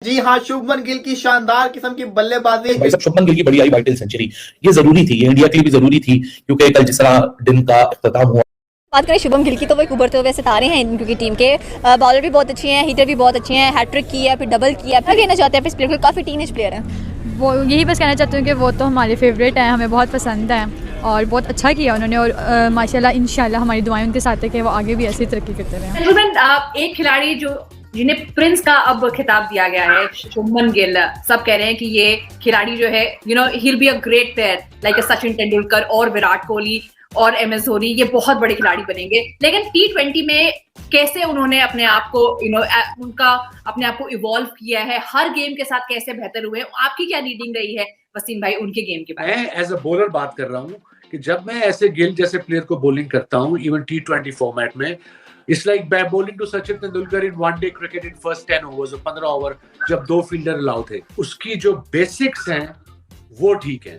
जी हाँ, शुभमन गिल की शानदार किस्म की बल्लेबाजी। भाई साहब, शुभमन गिल की बड़ी आई वाइटल सेंचुरी, ये जरूरी थी, ये इंडिया के लिए भी जरूरी थी, क्योंकि कल जिस तरह दिन का इख्तिताम हुआ। बात करें शुभम गिल की तो वो एक उभरते हुए सितारे हैं इनकी टीम के। बॉलर भी बहुत अच्छे हैं, हिटर भी बहुत अच्छे हैं, हैट्रिक की है, फिर डबल किया है। क्या कहना चाहते हैं इस प्लेयर को? काफ़ी टीनेज प्लेयर है वो। यही बस कहना चाहती हूँ कि वो तो हमारे फेवरेट हैं, हमें बहुत पसंद है और बहुत अच्छा किया उन्होंने। और माशाल्लाह इंशाल्लाह हमारी दुआएं उनके साथ है कि वो आगे भी ऐसे तरक्की करते रहें। एक खिलाड़ी जो जिन्हें प्रिंस का अब खिताब दिया गया है, शुभमन गिल, सब कह रहे हैं कि ये खिलाड़ी जो है he will be a great player like Sachin Tendulkar और विराट कोहली और MS धोनी, ये बहुत बड़े खिलाड़ी बनेंगे। लेकिन T20 में कैसे उन्होंने अपने आप को अपने आप को इवॉल्व किया है, हर गेम के साथ कैसे बेहतर हुए, आपकी क्या रीडिंग रही है वसीम भाई उनके गेम के बारे में? मैं एज अ बॉलर बात कर रहा हूँ कि जब मैं ऐसे गिल जैसे प्लेयर को बॉलिंग करता हूँ इवन T20 फॉर्मेट में, it's like bowling to Sachin Tendulkar in one day cricket in first 10 overs, 15 over जब 2 फील्डर अलाउ थे। उसकी जो बेसिक्स हैं वो ठीक है,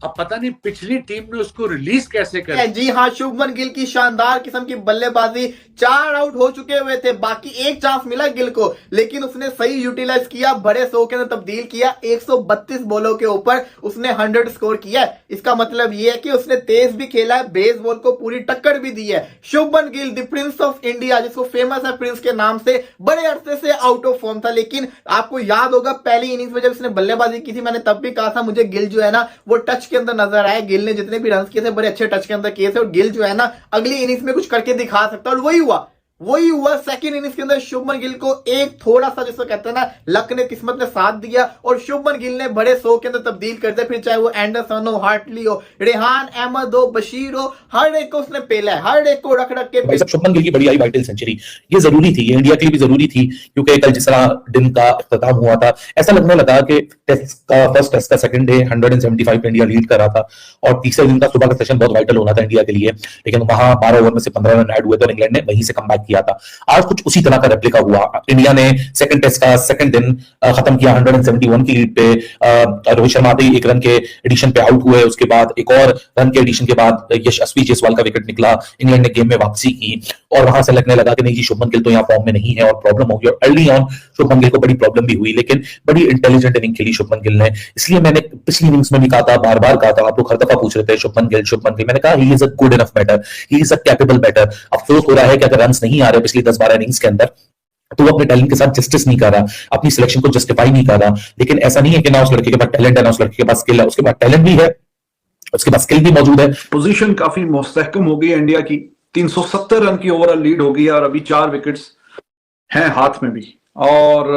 अब पता नहीं पिछली टीम ने उसको रिलीज कैसे कर। जी हाँ, शुभमन गिल की शानदार किस्म की बल्लेबाजी। 4 आउट हो चुके हुए थे, बाकी एक चांस मिला गिल को, लेकिन उसने सही यूटिलाइज किया, बड़े 100 के अंदर तब्दील किया। 132 बॉलों के ऊपर उसने 100 स्कोर किया। इसका मतलब यह है कि उसने तेज भी खेला है, बेसबॉल को पूरी टक्कर भी दी है। Shubman Gill the Prince of India, जिसको फेमस है प्रिंस के नाम से, बड़े अरसे से आउट ऑफ फॉर्म था। लेकिन आपको याद होगा पहली इनिंग्स में जब इसने बल्लेबाजी की थी, मैंने तब भी कहा था मुझे गिल जो है ना वो टच के अंदर नजर आया। गिल ने जितने भी रन किए थे बड़े अच्छे टच के अंदर किए थे, और गिल जो है ना अगली इनिंग्स में कुछ करके दिखा सकता है, और वही हुआ। सेकंड इनिंग्स के अंदर शुभमन गिल को एक थोड़ा सा जिसको कहते हैं ना लक ने, किस्मत ने साथ दिया, और शुभमन गिल ने बड़े 100 के अंदर तब्दील कर दिया। फिर चाहे वो एंडरसन हो, हार्टली हो, रेहान अहमद हो, बशीर हो, हर एक को उसने पेला है, हर एक को रख के। भाई साहब, शुभमन गिल की बड़ी आई वाइटल सेंचुरी, ये जरूरी थी, ये इंडिया के लिए भी जरूरी थी, क्योंकि कल जिस तरह दिन का इख्तिताम हुआ था, ऐसा लगने लगा कि फर्स्ट टेस्ट का सेकंड डे 175 पे इंडिया लीड कर रहा था, और तीसरे दिन का सुबह का सेशन बहुत वाइटल होना था इंडिया के लिए, लेकिन वहां 12 ओवर में से 15 रन ऐड हुए थे और इंग्लैंड ने वहीं से कमबैक किया था। आज कुछ उसी तरह का रेप्लिका हुआ। इंडिया ने सेकंड टेस्ट का सेकंड दिन खत्म किया 171 की लीड पे। रोहित शर्मा भी 1 रन के एडिशन पे आउट हुए, उसके बाद एक और रन के एडिशन के बाद यशस्वी जायसवाल का विकेट निकला, इंग्लैंड ने गेम में वापसी की, और वहां से लगने लगा कि नहीं जी शुभमन गिल तो यहाँ फॉर्म में नहीं है और प्रॉब्लम होगी। और अर्ली ऑन शुभमन गिल को बड़ी प्रॉब्लम भी हुई, लेकिन बड़ी इंटेलिजेंट इनिंग खेली शुभमन गिल ने। इसलिए मैंने पिछली इनिंग्स में भी कहा था, बार बार कहा था, आप लोग हर दफा पूछ रहे थे शुभमन गिल, मैंने कहा he is a good enough batter, he is a capable batter. अफसोस हो रहा है कि अगर रन नहीं आ रहे पिछली 10-12 इनिंग्स के अंदर, तो वो अपने टैलेंट के साथ जस्टिस नहीं कर रहा, अपनी सिलेक्शन को जस्टिफाई नहीं कर रहा। लेकिन ऐसा नहीं है कि ना उस लड़के के पास टैलेंट है, ना उस लड़के के पास स्किल है, उसके पास टैलेंट भी है, उसके पास स्किल भी मौजूद है। पोजीशन काफी मुस्तहकम हो गई इंडिया की, 370 रन की ओवरऑल लीड हो गई है, और अभी 4 विकेट्स हैं हाथ में भी। और